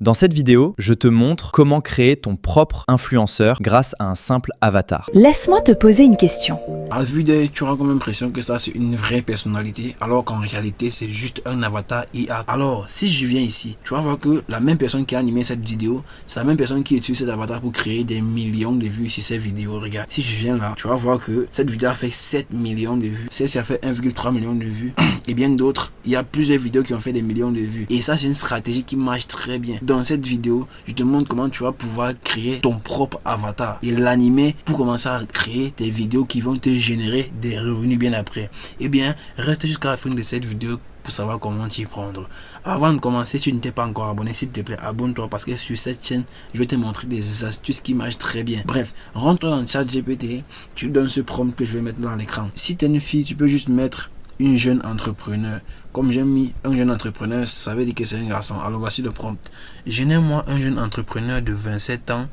Dans cette vidéo, je te montre comment créer ton propre influenceur grâce à un simple avatar. Laisse-moi te poser une question. À vue d'œil, tu auras comme l'impression que ça c'est une vraie personnalité, alors qu'en réalité c'est juste un avatar IA. Alors, si je viens ici, tu vas voir que la même personne qui a animé cette vidéo, c'est la même personne qui utilise cet avatar pour créer des millions de vues sur ces vidéos. Regarde, si je viens là, tu vas voir que cette vidéo a fait 7 millions de vues. Celle-ci a fait 1,3 million de vues. Et bien d'autres, il y a plusieurs vidéos qui ont fait des millions de vues. Et ça, c'est une stratégie qui marche très bien. Dans cette vidéo, je te montre comment tu vas pouvoir créer ton propre avatar et l'animer pour commencer à créer tes vidéos qui vont te générer des revenus bien après. Eh bien, reste jusqu'à la fin de cette vidéo pour savoir comment t'y prendre. Avant de commencer, si tu ne t'es pas encore abonné, s'il te plaît, abonne-toi parce que sur cette chaîne, je vais te montrer des astuces qui marchent très bien. Bref, rentre dans ChatGPT, tu donnes ce prompt que je vais mettre dans l'écran. Si tu es une fille, tu peux juste mettre une jeune entrepreneur. Comme j'ai mis un jeune entrepreneur, ça veut dire que c'est un garçon. Alors voici le prompt. Génère-moi un jeune entrepreneur de 27 ans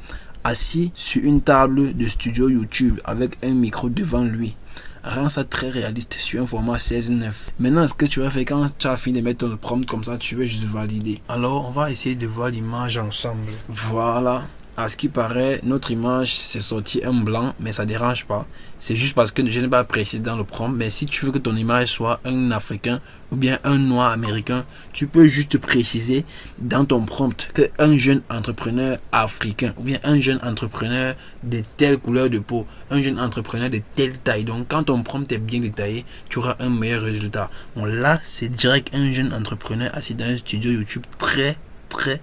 assis sur une table de studio YouTube avec un micro devant lui. Rends ça très réaliste sur un format 16:9. Maintenant, ce que tu vas faire quand tu as fini de mettre ton prompt comme ça, tu veux juste valider. Alors, on va essayer de voir l'image ensemble. Voilà. À ce qui paraît, notre image c'est sorti un blanc, mais ça dérange pas. C'est juste parce que je n'ai pas précisé dans le prompt. Mais si tu veux que ton image soit un Africain ou bien un Noir américain, tu peux juste préciser dans ton prompt que un jeune entrepreneur africain ou bien un jeune entrepreneur de telle couleur de peau, un jeune entrepreneur de telle taille. Donc quand ton prompt est bien détaillé, tu auras un meilleur résultat. Bon, là, c'est direct un jeune entrepreneur assis dans un studio YouTube très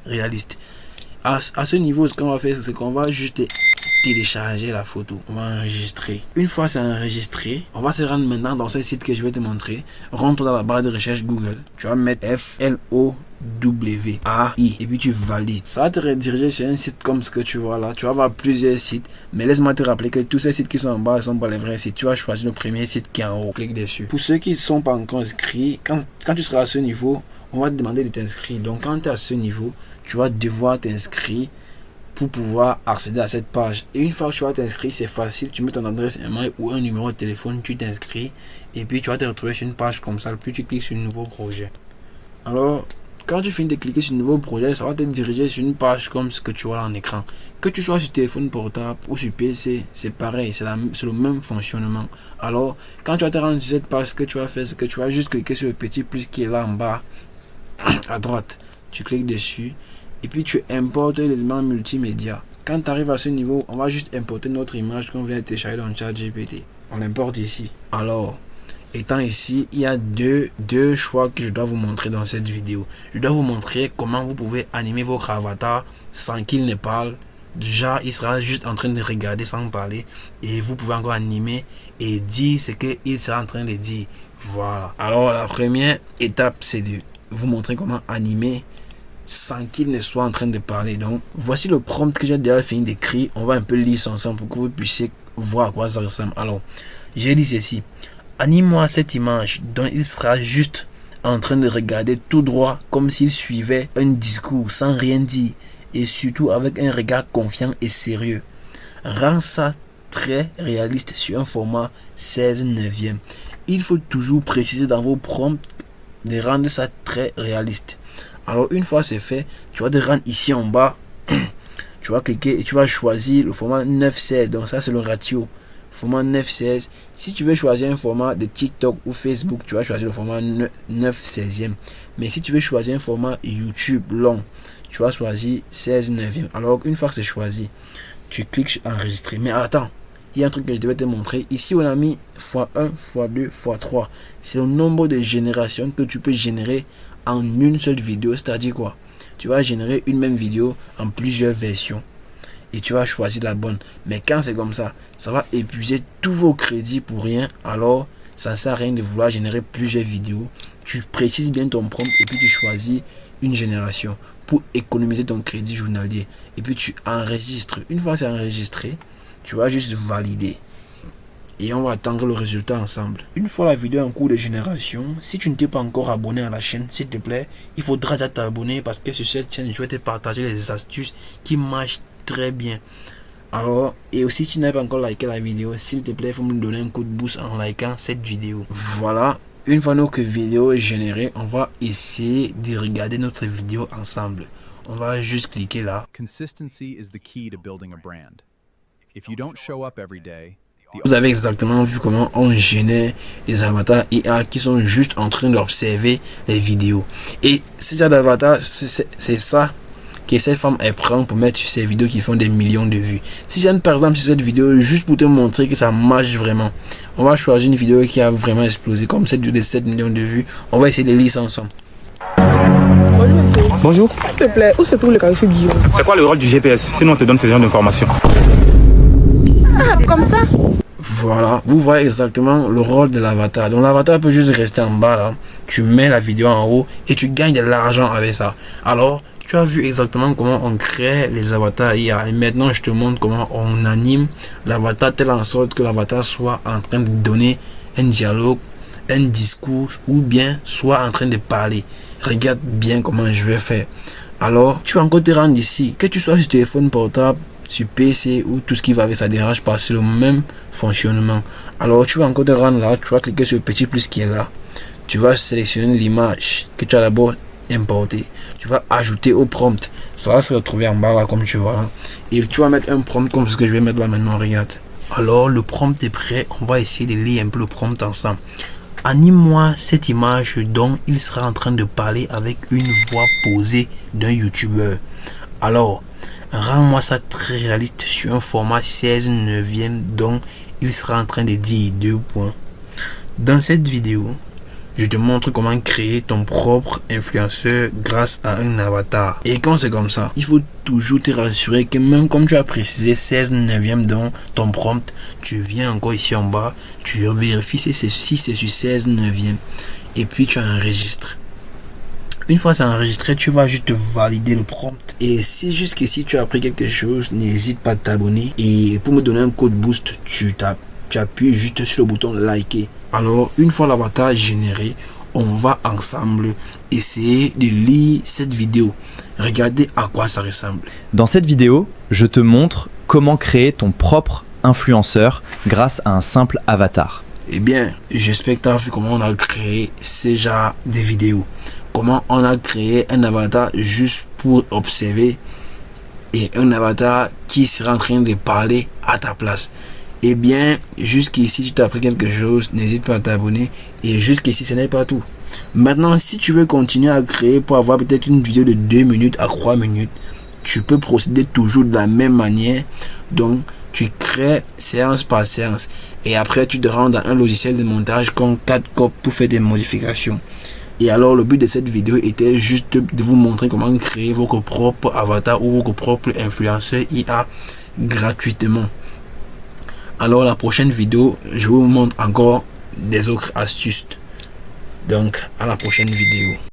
réaliste. À ce niveau, ce qu'on va faire, c'est qu'on va juste télécharger la photo. On va enregistrer. Une fois c'est enregistré, on va se rendre maintenant dans ce site que je vais te montrer. Rentre dans la barre de recherche Google. Tu vas mettre FLOWAI et puis tu valides. Ça va te rediriger sur un site comme ce que tu vois là. Tu vas voir plusieurs sites, mais laisse-moi te rappeler que tous ces sites qui sont en bas ne sont pas les vrais sites. Tu vas choisir le premier site qui est en haut. Clique dessus. Pour ceux qui ne sont pas encore inscrits, quand tu seras à ce niveau, on va te demander de t'inscrire. Donc quand tu es à ce niveau, tu vas devoir t'inscrire pour pouvoir accéder à cette page. Et une fois que tu vas t'inscrire, c'est facile. Tu mets ton adresse email ou un numéro de téléphone, tu t'inscris et puis tu vas te retrouver sur une page comme ça. Puis tu cliques sur nouveau projet. Alors, quand tu finis de cliquer sur nouveau projet, ça va te diriger sur une page comme ce que tu vois là en écran. Que tu sois sur téléphone portable ou sur PC, c'est pareil, c'est le même fonctionnement. Alors, quand tu vas te rendre sur cette page, ce que tu vas faire, c'est que tu vas juste cliquer sur le petit plus qui est là en bas à droite. Tu cliques dessus et puis tu importes l'élément multimédia. Quand tu arrives à ce niveau, on va juste importer notre image qu'on vient de télécharger dans ChatGPT. On l'importe ici. Alors, étant ici, il y a deux choix que je dois vous montrer dans cette vidéo. Je dois vous montrer comment vous pouvez animer votre avatar sans qu'il ne parle. Déjà, il sera juste en train de regarder sans parler. Et vous pouvez encore animer et dire ce qu'il sera en train de dire. Voilà. Alors, la première étape, c'est de vous montrer comment animer sans qu'il ne soit en train de parler. Donc, voici le prompt que j'ai déjà fini d'écrire. On va un peu lire ça ensemble pour que vous puissiez voir à quoi ça ressemble. Alors, j'ai dit ceci. Anime-moi cette image dont il sera juste en train de regarder tout droit comme s'il suivait un discours sans rien dire et surtout avec un regard confiant et sérieux. Rends ça très réaliste sur un format 16:9. Il faut toujours préciser dans vos prompts de rendre ça très réaliste. Alors une fois c'est fait, tu vas te rendre ici en bas, tu vas cliquer et tu vas choisir le format 9:16. Donc ça c'est le ratio, format 9:16. Si tu veux choisir un format de TikTok ou Facebook, tu vas choisir le format 9:16. Mais si tu veux choisir un format YouTube long, tu vas choisir 16:9. Alors une fois que c'est choisi, tu cliques sur enregistrer. Mais attends, il y a un truc que je devais te montrer. Ici, on a mis x1, x2, x3. C'est le nombre de générations que tu peux générer en une seule vidéo. C'est-à-dire quoi? Tu vas générer une même vidéo en plusieurs versions. Et tu vas choisir la bonne. Mais quand c'est comme ça, ça va épuiser tous vos crédits pour rien. Alors, ça ne sert à rien de vouloir générer plusieurs vidéos. Tu précises bien ton prompt et puis tu choisis une génération pour économiser ton crédit journalier. Et puis tu enregistres. Une fois c'est enregistré, tu vas juste valider et on va attendre le résultat ensemble. Une fois la vidéo en cours de génération, si tu ne t'es pas encore abonné à la chaîne, s'il te plaît, il faudra déjà t'abonner parce que sur cette chaîne, je vais te partager les astuces qui marchent très bien. Alors, et aussi si tu n'as pas encore liké la vidéo, s'il te plaît, il faut me donner un coup de boost en likant cette vidéo. Voilà, une fois notre vidéo est générée, on va essayer de regarder notre vidéo ensemble. On va juste cliquer là. Consistency is the key to building a brand. If you don't show up every day, Vous avez exactement vu comment on génère des avatars IA qui sont juste en train d'observer les vidéos. Et ce genre d'avatar, c'est ça que cette femme elle prend pour mettre sur ses vidéos qui font des millions de vues. Si j'aime par exemple sur cette vidéo juste pour te montrer que ça marche vraiment, on va choisir une vidéo qui a vraiment explosé comme cette vidéo de 7 millions de vues. On va essayer de lire ça ensemble. Bonjour monsieur. Bonjour, S'il te plaît, où se trouve le café Guillaume? c'est quoi le rôle du GPS? Sinon on te donne ce genre d'informations. Ah, comme ça? Voilà, vous voyez exactement le rôle de l'avatar. Donc l'avatar peut juste rester en bas là. Tu mets la vidéo en haut et tu gagnes de l'argent avec ça. Alors, tu as vu exactement comment on crée les avatars IA. Et maintenant, je te montre comment on anime l'avatar telle en sorte que l'avatar soit en train de donner un dialogue, un discours ou bien soit en train de parler. Regarde bien comment je vais faire. Alors, tu vas encore te rendre ici. Que tu sois sur téléphone portable, sur PC ou tout ce qui va avec, ça dérange pas, c'est le même fonctionnement. Alors tu vas encore te rendre là, tu vas cliquer sur le petit plus qui est là, tu vas sélectionner l'image que tu as d'abord importée, tu vas ajouter au prompt, ça va se retrouver en bas là comme tu vois là. Et tu vas mettre un prompt comme ce que je vais mettre là maintenant, regarde. Alors le prompt est prêt, on va essayer de lire un peu le prompt ensemble. Anime-moi cette image dont il sera en train de parler avec une voix posée d'un youtubeur. Alors rends-moi ça très réaliste sur un format 16/9 dont il sera en train de dire 2 points. Dans cette vidéo, je te montre comment créer ton propre influenceur grâce à un avatar. Et quand c'est comme ça, il faut toujours te rassurer que même comme tu as précisé 16/9 dans ton prompt, tu viens encore ici en bas, tu vérifies si c'est sur 16/9 et puis tu enregistres. Une fois c'est enregistré, tu vas juste valider le prompt. Et si jusqu'ici tu as appris quelque chose, n'hésite pas à t'abonner. Et pour me donner un code boost, tu appuies juste sur le bouton liker. Alors, une fois l'avatar généré, on va ensemble essayer de lire cette vidéo. Regardez à quoi ça ressemble. Dans cette vidéo, je te montre comment créer ton propre influenceur grâce à un simple avatar. Eh bien, j'espère que tu as vu comment on a créé ce genre de vidéos. Comment on a créé un avatar juste pour observer et un avatar qui sera en train de parler à ta place. Eh bien, jusqu'ici, tu t'as appris quelque chose, n'hésite pas à t'abonner. Et jusqu'ici, ce n'est pas tout. Maintenant, si tu veux continuer à créer pour avoir peut-être une vidéo de 2 minutes à 3 minutes, tu peux procéder toujours de la même manière. Donc, tu crées séance par séance. Et après, tu te rends dans un logiciel de montage comme CapCut pour faire des modifications. Et alors le but de cette vidéo était juste de vous montrer comment créer votre propre avatar ou votre propre influenceur IA gratuitement. Alors la prochaine vidéo, je vous montre encore des autres astuces. Donc à la prochaine vidéo.